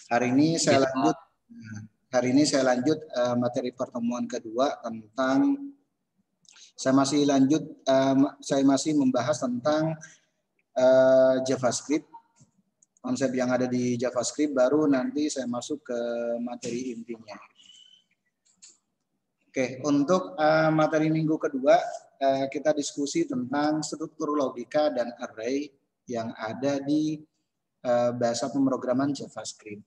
Hari ini Oke, saya Kak. lanjut materi pertemuan kedua tentang saya masih membahas tentang JavaScript, konsep yang ada di JavaScript, baru nanti saya masuk ke materi intinya. Oke, untuk materi minggu kedua kita diskusi tentang struktur logika dan array yang ada di bahasa pemrograman JavaScript.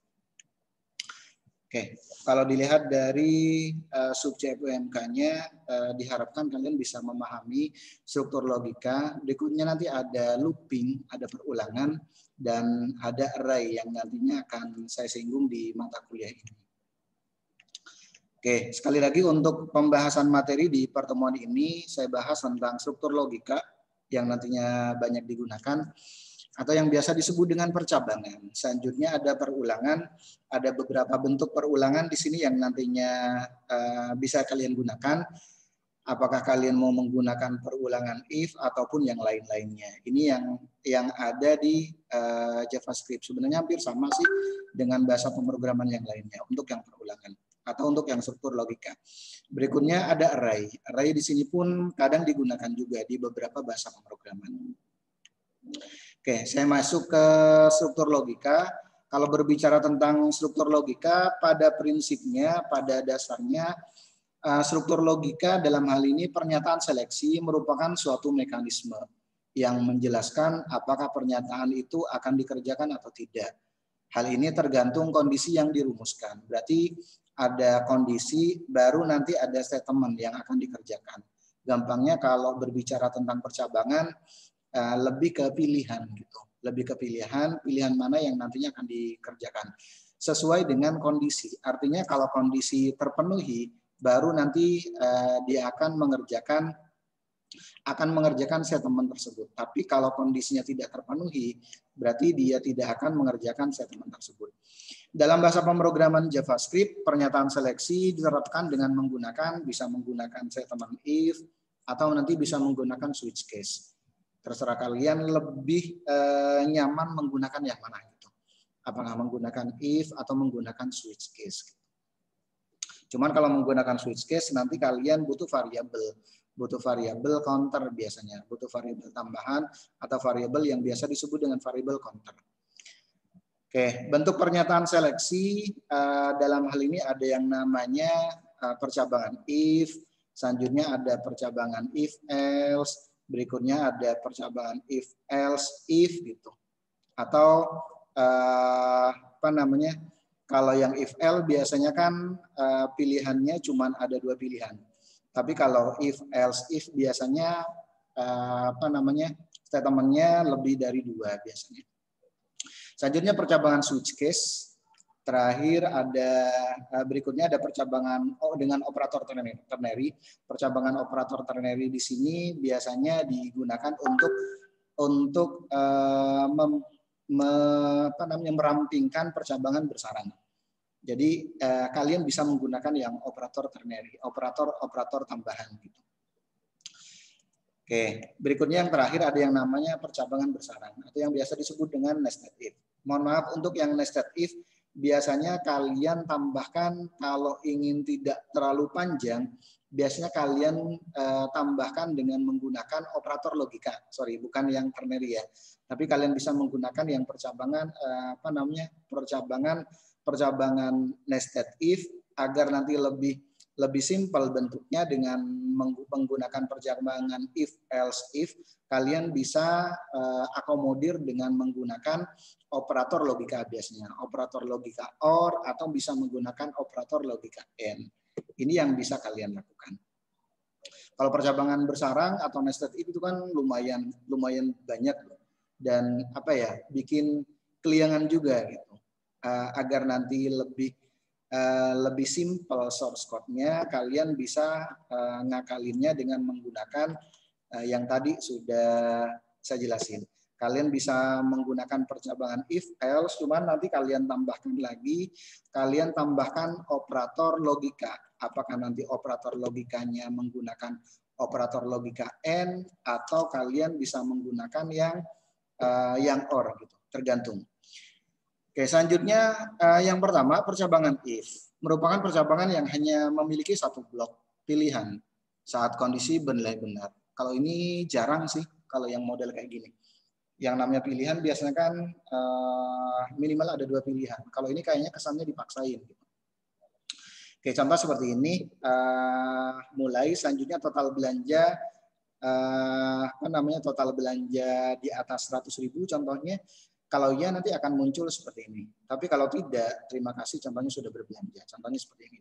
Oke, kalau dilihat dari subjek UMK-nya, diharapkan kalian bisa memahami struktur logika. Berikutnya nanti ada looping, ada perulangan, dan ada array yang nantinya akan saya singgung di mata kuliah ini. Oke, sekali lagi untuk pembahasan materi di pertemuan ini, saya bahas tentang struktur logika yang nantinya banyak digunakan, atau yang biasa disebut dengan percabangan. Selanjutnya ada perulangan, ada beberapa bentuk perulangan di sini yang nantinya bisa kalian gunakan. Apakah kalian mau menggunakan perulangan if ataupun yang lain-lainnya. Ini yang ada di JavaScript. Sebenarnya hampir sama sih dengan bahasa pemrograman yang lainnya untuk yang perulangan atau untuk yang struktur logika. Berikutnya ada array. Array di sini pun kadang digunakan juga di beberapa bahasa pemrograman. Oke, saya masuk ke struktur logika. Kalau berbicara tentang struktur logika, pada prinsipnya, pada dasarnya, struktur logika dalam hal ini pernyataan seleksi merupakan suatu mekanisme yang menjelaskan apakah pernyataan itu akan dikerjakan atau tidak. Hal ini tergantung kondisi yang dirumuskan. Berarti ada kondisi, baru nanti ada statement yang akan dikerjakan. Gampangnya kalau berbicara tentang percabangan, lebih ke pilihan gitu, lebih ke pilihan mana yang nantinya akan dikerjakan sesuai dengan kondisi. Artinya kalau kondisi terpenuhi, baru nanti dia akan mengerjakan statement tersebut. Tapi kalau kondisinya tidak terpenuhi, berarti dia tidak akan mengerjakan statement tersebut. Dalam bahasa pemrograman JavaScript, pernyataan seleksi diterapkan dengan bisa menggunakan statement if atau nanti bisa menggunakan switch case. Terserah kalian lebih nyaman menggunakan yang mana gitu. Apakah menggunakan if atau menggunakan switch case. Cuman kalau menggunakan switch case nanti kalian butuh variabel counter biasanya, butuh variabel tambahan atau variabel yang biasa disebut dengan variabel counter. Oke, bentuk pernyataan seleksi dalam hal ini ada yang namanya percabangan if, selanjutnya ada percabangan if else, berikutnya ada percabangan if else if gitu. Atau kalau yang if else biasanya kan pilihannya cuma ada 2 pilihan. Tapi kalau if else if biasanya statementnya lebih dari 2 biasanya. Selanjutnya percabangan switch case. Terakhir berikutnya ada percabangan dengan operator ternary. Percabangan operator ternary di sini biasanya digunakan untuk merampingkan percabangan bersarang. Jadi kalian bisa menggunakan yang operator ternary, operator tambahan gitu. Oke, berikutnya yang terakhir ada yang namanya percabangan bersarang atau yang biasa disebut dengan nested if. Mohon maaf, untuk yang nested if biasanya kalian tambahkan kalau ingin tidak terlalu panjang, biasanya kalian tambahkan dengan menggunakan operator logika. Sorry, bukan yang ternary ya. Tapi kalian bisa menggunakan yang percabangan nested if agar nanti lebih simpel bentuknya dengan menggunakan percabangan if else if, kalian bisa akomodir dengan menggunakan operator logika biasanya, operator logika OR atau bisa menggunakan operator logika AND. Ini yang bisa kalian lakukan. Kalau percabangan bersarang atau nested if itu kan lumayan banyak dan bikin keliangan juga gitu. Agar nanti lebih simple source code-nya, kalian bisa ngakalinnya dengan menggunakan yang tadi sudah saya jelasin. Kalian bisa menggunakan percabangan if else, cuman nanti kalian tambahkan operator logika. Apakah nanti operator logikanya menggunakan operator logika AND atau kalian bisa menggunakan yang OR gitu, tergantung. Oke, Oke, selanjutnya yang pertama percabangan if merupakan percabangan yang hanya memiliki satu blok pilihan saat kondisi bernilai benar. Kalau ini jarang sih kalau yang model kayak gini. Yang namanya pilihan biasanya kan minimal ada 2 pilihan. Kalau ini kayaknya kesannya dipaksain. Oke, contoh seperti ini. Mulai selanjutnya total belanja total belanja di atas 100.000 contohnya. Kalau iya nanti akan muncul seperti ini. Tapi kalau tidak, terima kasih contohnya sudah berbelanja. Contohnya seperti ini.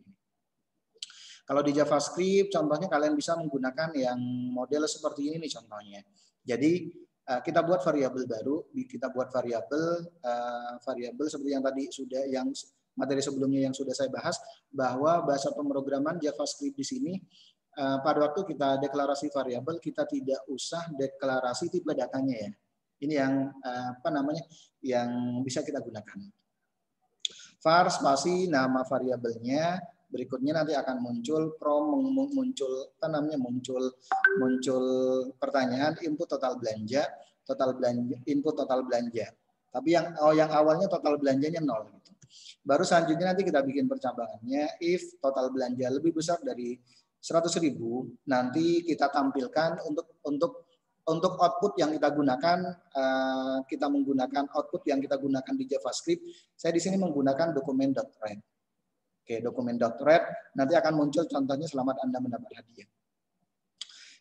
Kalau di JavaScript contohnya kalian bisa menggunakan yang model seperti ini nih contohnya. Jadi kita buat variabel baru, kita buat variabel seperti yang tadi sudah yang materi sebelumnya yang sudah saya bahas, bahwa bahasa pemrograman JavaScript di sini pada waktu kita deklarasi variabel kita tidak usah deklarasi tipe datanya ya. Ini yang yang bisa kita gunakan. Var spasi nama variabelnya, berikutnya nanti akan muncul muncul pertanyaan input total belanja, input total belanja. Tapi yang awalnya total belanjanya 0 gitu. Baru selanjutnya nanti kita bikin percabangannya if total belanja lebih besar dari 100.000, nanti kita tampilkan untuk output yang kita gunakan, kita menggunakan output yang kita gunakan di JavaScript. Saya di sini menggunakan dokumen.read. Oke, dokumen.read nanti akan muncul contohnya selamat Anda mendapat hadiah.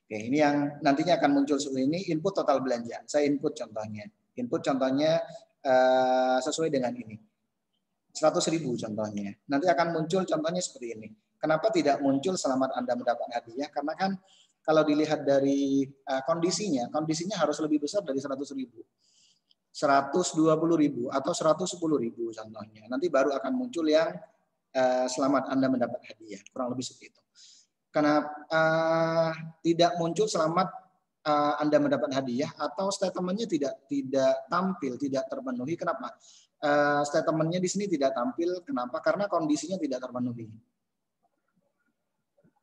Oke, ini yang nantinya akan muncul seperti ini, input total belanja. Saya input contohnya. Input contohnya sesuai dengan ini. 100.000 contohnya. Nanti akan muncul contohnya seperti ini. Kenapa tidak muncul selamat Anda mendapat hadiah? Karena kan kalau dilihat dari kondisinya harus lebih besar dari 100.000. 120.000 atau 110.000 contohnya. Nanti baru akan muncul yang selamat Anda mendapat hadiah. Kurang lebih seperti itu. Karena tidak muncul selamat Anda mendapat hadiah atau statementnya tidak tampil, tidak terpenuhi. Kenapa? Statementnya di sini tidak tampil. Kenapa? Karena kondisinya tidak terpenuhi.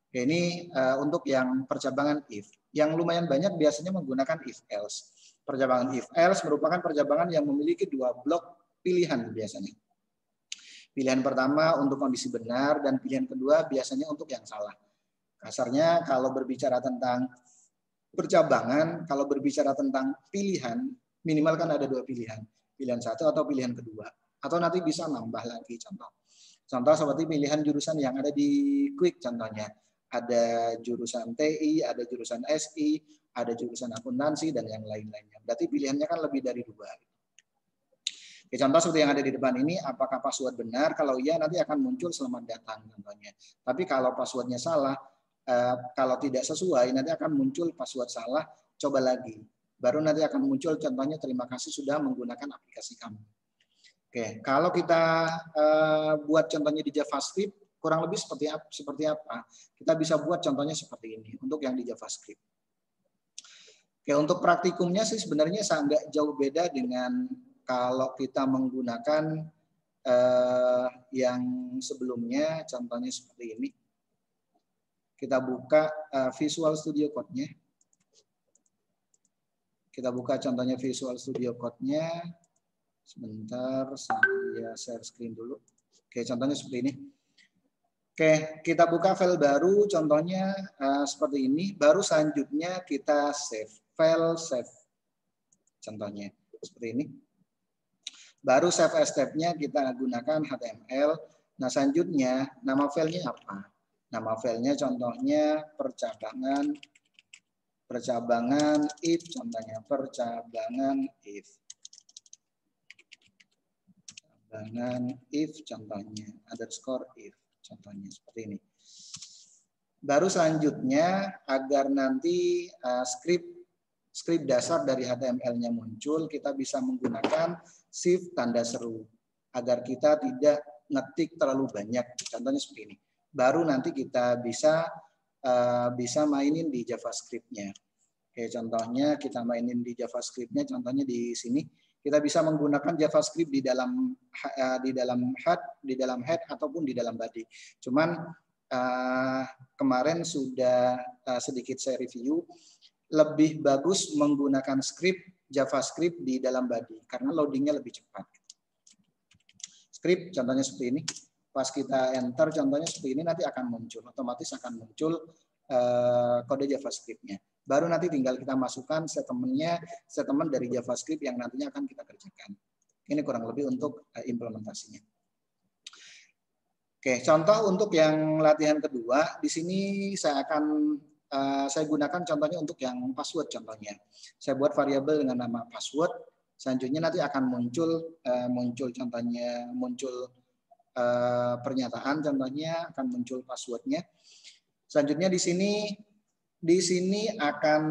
Oke, ini untuk yang percabangan if. Yang lumayan banyak biasanya menggunakan if else. Percabangan if else merupakan percabangan yang memiliki 2 blok pilihan biasanya. Pilihan pertama untuk kondisi benar dan pilihan kedua biasanya untuk yang salah. Kasarnya kalau berbicara tentang percabangan, kalau berbicara tentang pilihan, minimal kan ada 2 pilihan. Pilihan 1 atau pilihan kedua. Atau nanti bisa nambah lagi contoh. Contoh seperti pilihan jurusan yang ada di Quick contohnya. Ada jurusan TI, ada jurusan SI, ada jurusan akuntansi, dan yang lain-lainnya. Berarti pilihannya kan lebih dari 2. Oke, contoh seperti yang ada di depan ini, apakah password benar? Kalau iya, nanti akan muncul selamat datang contohnya. Tapi kalau passwordnya salah, kalau tidak sesuai, nanti akan muncul password salah, coba lagi. Baru nanti akan muncul contohnya terima kasih sudah menggunakan aplikasi kami. Oke, kalau kita buat contohnya di JavaScript, kurang lebih seperti apa? Kita bisa buat contohnya seperti ini untuk yang di JavaScript. Oke, untuk praktikumnya sih sebenarnya sangat jauh beda dengan kalau kita menggunakan yang sebelumnya, contohnya seperti ini. Kita buka Visual Studio Code-nya. Kita buka contohnya Visual Studio Code-nya. Sebentar, saya share screen dulu. Oke, contohnya seperti ini. Oke, kita buka file baru, contohnya seperti ini. Baru selanjutnya kita save. File save. Contohnya seperti ini. Baru save as step-nya kita gunakan HTML. Nah, selanjutnya nama filenya apa? Nama filenya contohnya percabangan if, contohnya percabangan if. Contohnya underscore if. Contohnya seperti ini. Baru selanjutnya agar nanti script dasar dari HTML-nya muncul, kita bisa menggunakan shift tanda seru agar kita tidak ngetik terlalu banyak. Contohnya seperti ini. Baru nanti kita bisa mainin di JavaScript-nya. Oke, contohnya kita mainin di JavaScript-nya. Contohnya di sini. Kita bisa menggunakan JavaScript di dalam head ataupun di dalam body. Cuman kemarin sudah sedikit saya review, lebih bagus menggunakan JavaScript di dalam body karena loadingnya lebih cepat. script, contohnya seperti ini. Pas kita enter contohnya seperti ini, nanti akan muncul, otomatis akan muncul kode JavaScript-nya. Baru nanti tinggal kita masukkan statement dari JavaScript yang nantinya akan kita kerjakan. Ini kurang lebih untuk implementasinya. Oke, contoh untuk yang latihan kedua, di sini saya gunakan contohnya untuk yang password contohnya. Saya buat variabel dengan nama password. Selanjutnya nanti akan muncul contohnya pernyataan, contohnya akan muncul passwordnya. Selanjutnya di sini akan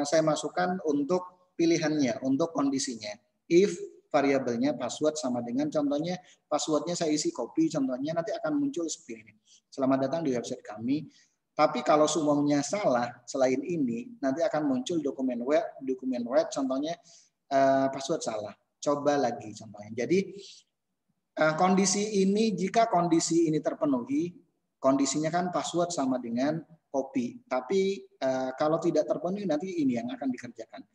saya masukkan untuk pilihannya, untuk kondisinya. If variabelnya password sama dengan contohnya passwordnya saya isi copy, contohnya nanti akan muncul seperti ini. Selamat datang di website kami. Tapi kalau semuanya salah selain ini, nanti akan muncul dokumen web contohnya password salah. Coba lagi contohnya. Jadi kondisi ini, jika kondisi ini terpenuhi, kondisinya kan password sama dengan copy. Tapi kalau tidak terpenuhi nanti ini yang akan dikerjakan.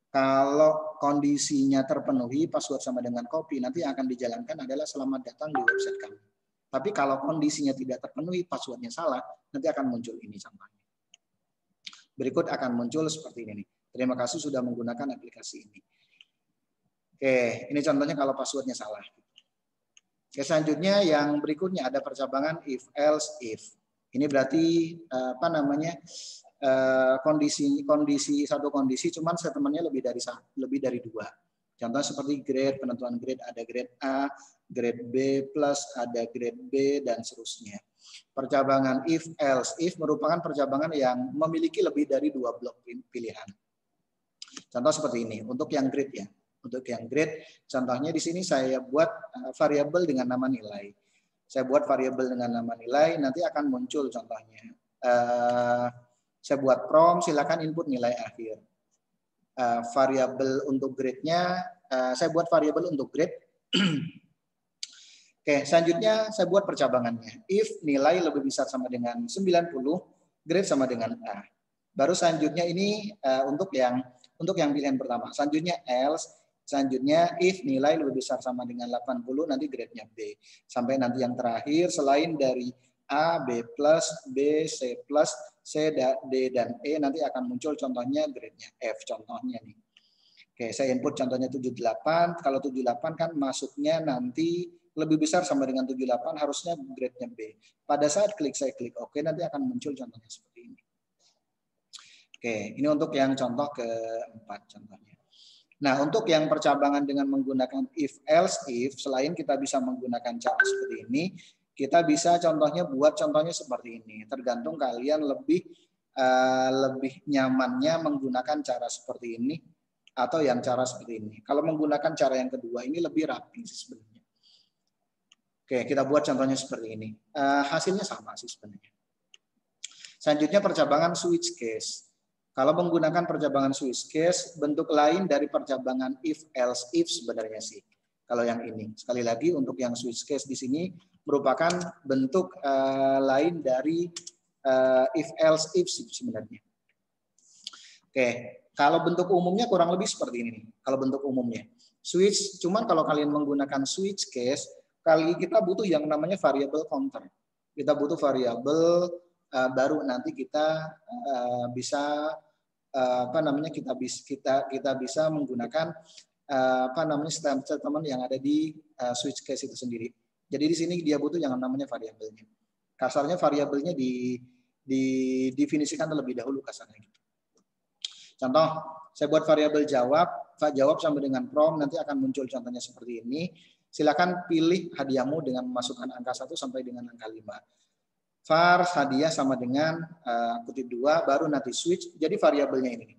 Kalau kondisinya terpenuhi, password sama dengan copy, nanti yang akan dijalankan adalah selamat datang di website kami. Tapi kalau kondisinya tidak terpenuhi, passwordnya salah, nanti akan muncul ini contohnya. Berikut akan muncul seperti ini. Terima kasih sudah menggunakan aplikasi ini. Oke, ini contohnya kalau passwordnya salah. Oke, selanjutnya yang berikutnya ada percabangan if, else, if. Ini berarti kondisi satu kondisi, cuman statementnya lebih dari dua. Contoh seperti grade, penentuan grade, ada grade A, grade B plus, ada grade B dan seterusnya. Percabangan if, else, if merupakan percabangan yang memiliki lebih dari dua blok pilihan. Contoh seperti ini untuk yang grade ya. Untuk yang grade, contohnya di sini saya buat variabel dengan nama nilai. Saya buat variabel dengan nama nilai, nanti akan muncul contohnya. Saya buat prompt, silakan input nilai akhir. Variabel untuk grade-nya, saya buat variabel untuk grade. Oke, selanjutnya saya buat percabangannya. If nilai lebih besar sama dengan 90, grade sama dengan A. Baru selanjutnya ini untuk yang pilihan pertama. Selanjutnya else, selanjutnya if nilai lebih besar sama dengan 80, nanti grade-nya B. Sampai nanti yang terakhir, selain dari A, B plus, B, C plus, C, D, dan E, nanti akan muncul contohnya grade-nya F, contohnya nih. Oke, saya input contohnya 78. Kalau 78 kan masuknya nanti lebih besar sama dengan 78, harusnya grade-nya B. Pada saat saya klik OK, nanti akan muncul contohnya seperti ini. Oke, ini untuk yang contoh keempat contohnya. Nah, untuk yang percabangan dengan menggunakan if, else, if, selain kita bisa menggunakan cara seperti ini, kita bisa contohnya seperti ini. Tergantung kalian lebih nyamannya menggunakan cara seperti ini atau yang cara seperti ini. Kalau menggunakan cara yang kedua ini lebih rapi sebenarnya. Oke, kita buat contohnya seperti ini. Hasilnya sama sih sebenarnya. Selanjutnya percabangan switch case. Kalau menggunakan percabangan switch case, bentuk lain dari percabangan if, else, if sebenarnya sih. Kalau yang ini, sekali lagi untuk yang switch case di sini merupakan bentuk lain dari if, else, if sebenarnya. Oke, kalau bentuk umumnya kurang lebih seperti ini nih. Kalau bentuk umumnya switch, cuman kalau kalian menggunakan switch case, kita butuh yang namanya variable counter. Kita butuh variabel baru nanti kita bisa kita bisa menggunakan statement yang ada di switch case itu sendiri. Jadi di sini dia butuh yang namanya variabelnya. Kasarnya variabelnya didefinisikan terlebih dahulu kasarnya gitu. Contoh, saya buat variabel jawab sama dengan prompt, nanti akan muncul contohnya seperti ini. Silakan pilih hadiahmu dengan memasukkan angka 1 sampai dengan angka 5. var hadiah sama dengan kutip 2, baru nanti switch, jadi variabelnya ini.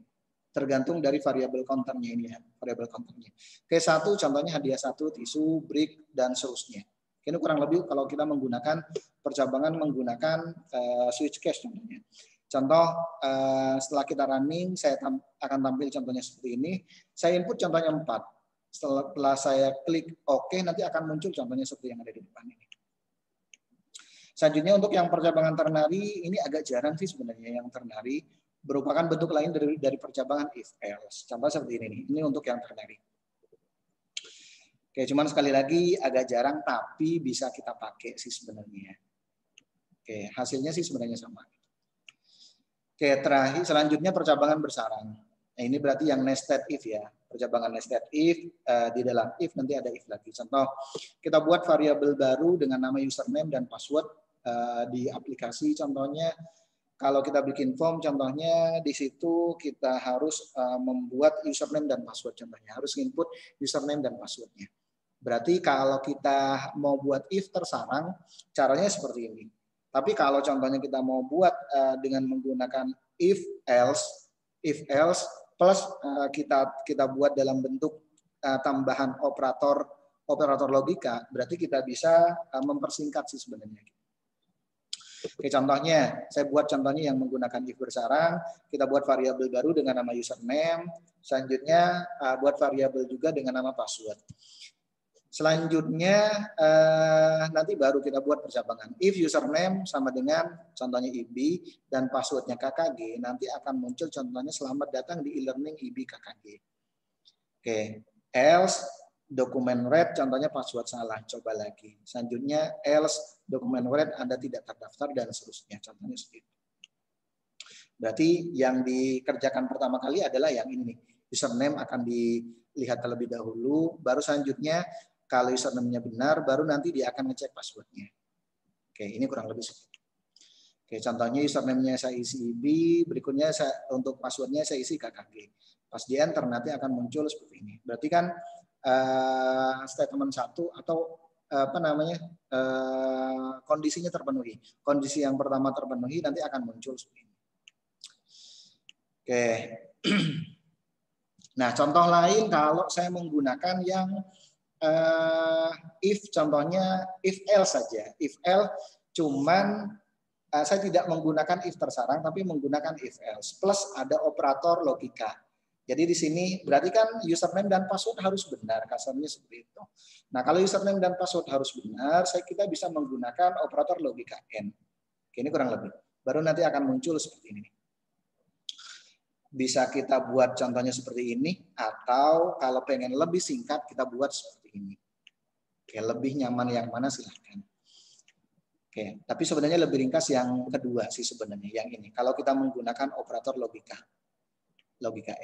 Tergantung dari variabel counternya ini ya, variabel counternya. Oke, 1 contohnya hadiah 1, tisu, break, dan seterusnya. Ini kurang lebih kalau kita menggunakan percabangan menggunakan switch case contohnya. Contoh setelah kita running, saya akan tampil contohnya seperti ini. Saya input contohnya 4. Setelah saya klik OK, nanti akan muncul contohnya seperti yang ada di depan ini. Selanjutnya untuk yang percabangan ternary, ini agak jarang sih sebenarnya yang ternary. Merupakan bentuk lain dari percabangan if else. Contoh seperti ini nih. Ini untuk yang ternary. Oke, cuman sekali lagi agak jarang tapi bisa kita pakai sih sebenarnya. Oke, hasilnya sih sebenarnya sama. Oke, terakhir selanjutnya percabangan bersarang. Nah, ini berarti yang nested if ya. Percabangan nested if, di dalam if nanti ada if lagi. Contoh, kita buat variabel baru dengan nama username dan password di aplikasi. Contohnya, kalau kita bikin form, contohnya di situ kita harus membuat username dan password. Contohnya harus input username dan passwordnya. Berarti kalau kita mau buat if tersarang, caranya seperti ini. Tapi kalau contohnya kita mau buat dengan menggunakan if else plus kita buat dalam bentuk tambahan operator logika, berarti kita bisa mempersingkat sih sebenarnya. Oke, contohnya saya buat contohnya yang menggunakan if bersarang, kita buat variabel baru dengan nama username, selanjutnya buat variabel juga dengan nama password. Selanjutnya nanti baru kita buat percabangan. If username sama dengan contohnya IB dan passwordnya KKG, nanti akan muncul contohnya selamat datang di e-learning IB KKG. Oke, else dokumen read contohnya password salah, coba lagi. Selanjutnya else dokumen read Anda tidak terdaftar dan seterusnya, contohnya seperti itu. Berarti yang dikerjakan pertama kali adalah yang ini nih. Username akan dilihat terlebih dahulu, baru selanjutnya kalau username-nya benar, baru nanti dia akan ngecek password-nya. Oke, ini kurang lebih seperti itu. Oke, contohnya username-nya saya isi IB, berikutnya untuk password-nya saya isi KKG. Pas di enter nanti akan muncul seperti ini. Berarti kan statement 1 atau kondisinya terpenuhi. Kondisi yang pertama terpenuhi nanti akan muncul seperti ini. Oke. Nah, contoh lain kalau saya menggunakan yang if contohnya if else saja. If else cuman saya tidak menggunakan if tersarang tapi menggunakan if else plus ada operator logika. Jadi di sini berarti kan username dan password harus benar, kasarnya seperti itu. Nah, kalau username dan password harus benar, kita bisa menggunakan operator logika n. Ini kurang lebih. Baru nanti akan muncul seperti ini. Bisa kita buat contohnya seperti ini, atau kalau pengen lebih singkat kita buat seperti ini. Oke, lebih nyaman yang mana silahkan. Oke, tapi sebenarnya lebih ringkas yang kedua sih sebenarnya, yang ini. Kalau kita menggunakan operator logika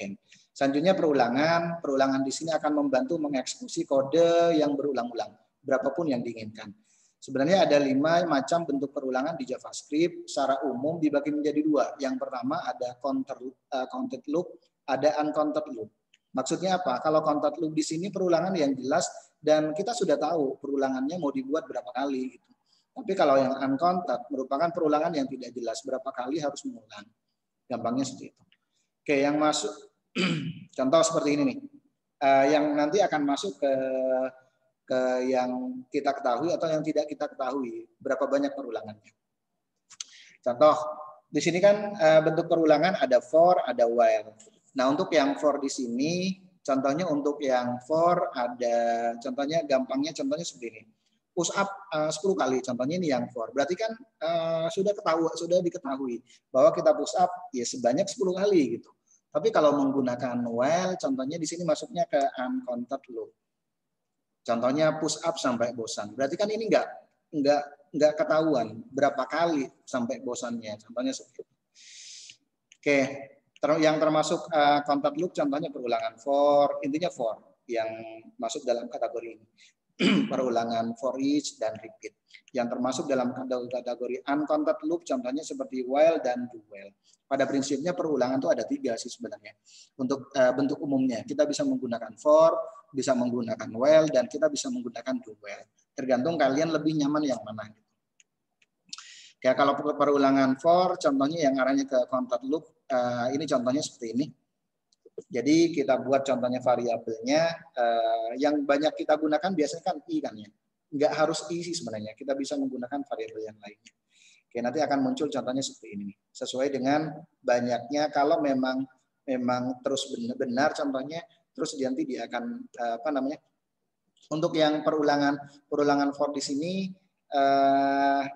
N. Selanjutnya perulangan. Perulangan di sini akan membantu mengeksekusi kode yang berulang-ulang, berapapun yang diinginkan. Sebenarnya ada 5 macam bentuk perulangan di JavaScript. Secara umum dibagi menjadi 2. Yang pertama ada counted loop, ada uncounted loop. Maksudnya apa? Kalau counted loop di sini perulangan yang jelas dan kita sudah tahu perulangannya mau dibuat berapa kali. Gitu. Tapi kalau yang uncounted merupakan perulangan yang tidak jelas berapa kali harus mengulang. Gampangnya seperti itu. Oke, yang masuk contoh seperti ini nih. Yang nanti akan masuk ke yang kita ketahui atau yang tidak kita ketahui, berapa banyak perulangannya. Contoh, di sini kan bentuk perulangan ada for, ada while. Nah, untuk yang for di sini, contohnya untuk yang for ada, contohnya gampangnya contohnya seperti ini. Push up 10 kali, contohnya ini yang for. Berarti kan sudah diketahui bahwa kita push up ya sebanyak 10 kali gitu. Tapi kalau menggunakan while, contohnya di sini masuknya ke uncounted loop. Contohnya push up sampai bosan. Berarti kan ini enggak ketahuan berapa kali sampai bosannya. Contohnya seperti itu. Oke, yang termasuk content loop contohnya perulangan for, intinya for yang masuk dalam kategori ini. Perulangan for each dan repeat. Yang termasuk dalam kategori uncounted loop contohnya seperti while dan do while. Pada prinsipnya perulangan itu ada 3 sih sebenarnya. Untuk bentuk umumnya kita bisa menggunakan for, bisa menggunakan while, dan kita bisa menggunakan do while. Tergantung kalian lebih nyaman yang mana. Ya, kalau perulangan for, contohnya yang arahnya ke content loop, ini contohnya seperti ini. Jadi kita buat contohnya variabelnya, yang banyak kita gunakan biasanya kan i kan ya. Nggak harus i sih sebenarnya, kita bisa menggunakan variabel yang lainnya. Oke, nanti akan muncul contohnya seperti ini. Sesuai dengan banyaknya, kalau memang terus benar contohnya, terus nanti dia akan untuk yang perulangan for di sini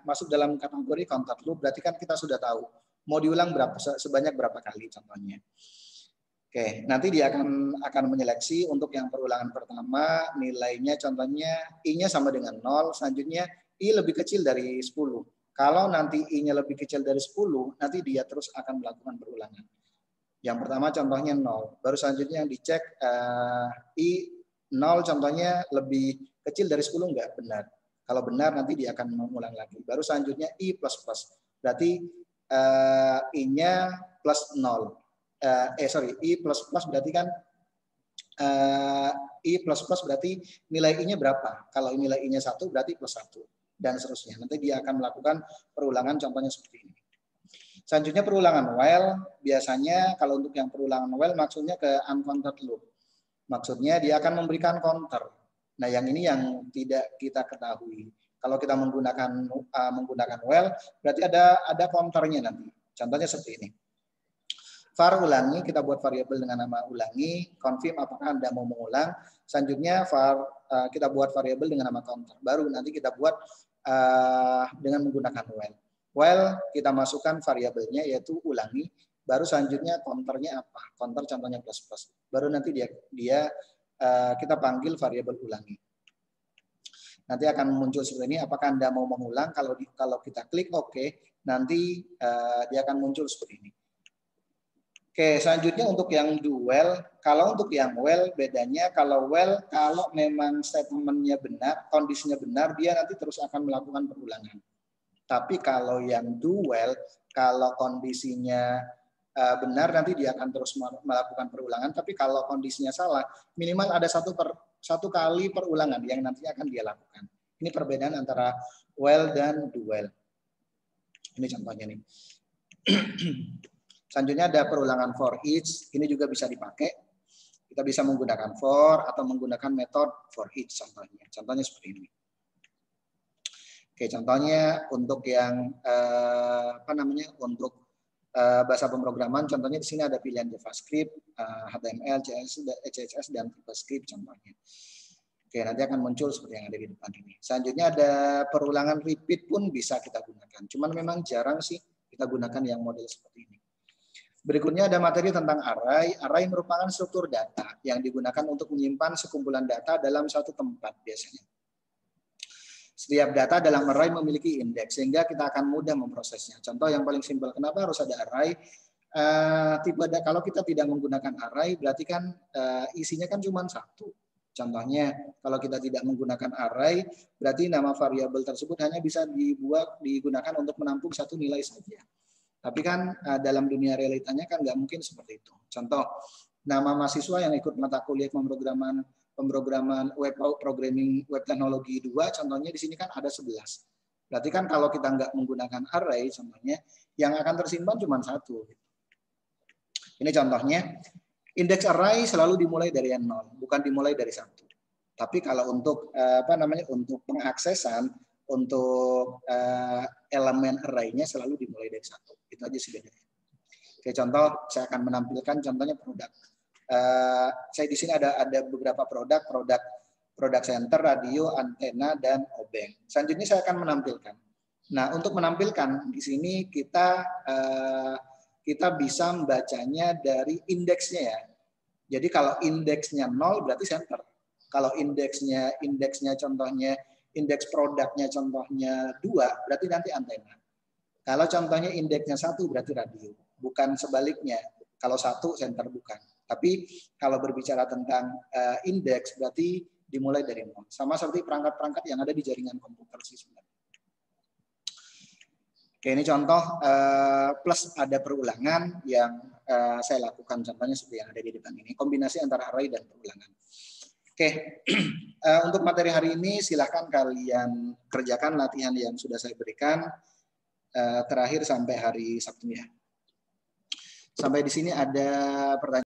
masuk dalam kategori content loop, berarti kan kita sudah tahu mau diulang sebanyak berapa kali contohnya. Oke, Oke, nanti dia akan menyeleksi untuk yang perulangan pertama nilainya contohnya I-nya sama dengan 0, selanjutnya I lebih kecil dari 10. Kalau nanti I-nya lebih kecil dari 10, nanti dia terus akan melakukan perulangan. Yang pertama contohnya 0, baru selanjutnya yang dicek I 0 contohnya lebih kecil dari 10 enggak? Benar. Kalau benar nanti dia akan mengulang lagi. Baru selanjutnya I++. Berarti I-nya plus 0. I plus plus berarti kan I plus plus berarti nilai I-nya berapa? Kalau nilai I-nya 1 berarti plus 1 dan seterusnya. Nanti dia akan melakukan perulangan contohnya seperti ini. Selanjutnya perulangan while, biasanya kalau untuk yang perulangan while maksudnya ke uncounted loop. Maksudnya dia akan memberikan counter. Nah, yang ini yang tidak kita ketahui. Kalau kita menggunakan while berarti ada counternya nanti. Contohnya seperti ini. var ulangi, kita buat variabel dengan nama ulangi, confirm apakah Anda mau mengulang. Selanjutnya var kita buat variabel dengan nama counter. Baru nanti kita buat dengan menggunakan while. While kita masukkan variabelnya yaitu ulangi, baru selanjutnya counternya apa? Counter contohnya plus plus. Baru nanti kita panggil variabel ulangi. Nanti akan muncul seperti ini. Apakah Anda mau mengulang? Kalau kita klik OK, nanti dia akan muncul seperti ini. Oke, selanjutnya untuk yang dual, kalau untuk yang while bedanya kalau memang statementnya benar, kondisinya benar, dia nanti terus akan melakukan perulangan. Tapi kalau yang dual, kalau kondisinya benar nanti dia akan terus melakukan perulangan. Tapi kalau kondisinya salah, minimal ada satu kali perulangan yang nanti akan dia lakukan. Ini perbedaan antara while dan dual. Ini contohnya nih. Selanjutnya ada perulangan for each. Ini juga bisa dipakai. Kita bisa menggunakan for atau menggunakan metode for each contohnya. Contohnya seperti ini. Oke, contohnya untuk yang untuk bahasa pemrograman, contohnya di sini ada pilihan JavaScript, HTML, CSS dan TypeScript contohnya. Oke, nanti akan muncul seperti yang ada di depan ini. Selanjutnya ada perulangan repeat pun bisa kita gunakan. Cuman memang jarang sih kita gunakan yang model seperti ini. Berikutnya ada materi tentang array. Array merupakan struktur data yang digunakan untuk menyimpan sekumpulan data dalam satu tempat biasanya. Setiap data dalam array memiliki indeks sehingga kita akan mudah memprosesnya. Contoh yang paling simpel, kenapa harus ada array? Kalau kita tidak menggunakan array berarti kan isinya kan cuma satu. Contohnya kalau kita tidak menggunakan array berarti nama variabel tersebut hanya bisa digunakan untuk menampung satu nilai saja. Tapi kan dalam dunia realitanya kan nggak mungkin seperti itu. Contoh, nama mahasiswa yang ikut mata kuliah pemrograman web programming web teknologi 2, contohnya di sini kan ada 11. Berarti kan kalau kita nggak menggunakan array, contohnya yang akan tersimpan cuma satu. Ini contohnya, indeks array selalu dimulai dari 0, bukan dimulai dari 1. Tapi kalau untuk untuk pengaksesan, untuk elemen array-nya selalu dimulai dari 1. Itu aja sih bedanya. Oke, contoh saya akan menampilkan contohnya produk. Saya di sini ada beberapa produk center, radio, antena, dan obeng. Selanjutnya saya akan menampilkan. Nah, untuk menampilkan di sini kita bisa membacanya dari indeksnya ya. Jadi kalau indeksnya 0 berarti center. Kalau indeksnya contohnya indeks produknya contohnya 2 berarti nanti antena. Kalau contohnya indeksnya 1 berarti radio, bukan sebaliknya. Kalau 1 center bukan. Tapi kalau berbicara tentang indeks berarti dimulai dari 0. Sama seperti perangkat-perangkat yang ada di jaringan komputer sih sebenarnya. Oke, ini contoh plus ada perulangan yang saya lakukan. Contohnya seperti yang ada di depan ini. Kombinasi antara array dan perulangan. Oke, untuk materi hari ini silahkan kalian kerjakan latihan yang sudah saya berikan. Terakhir sampai hari Sabtu ya. Sampai di sini ada pertanyaan.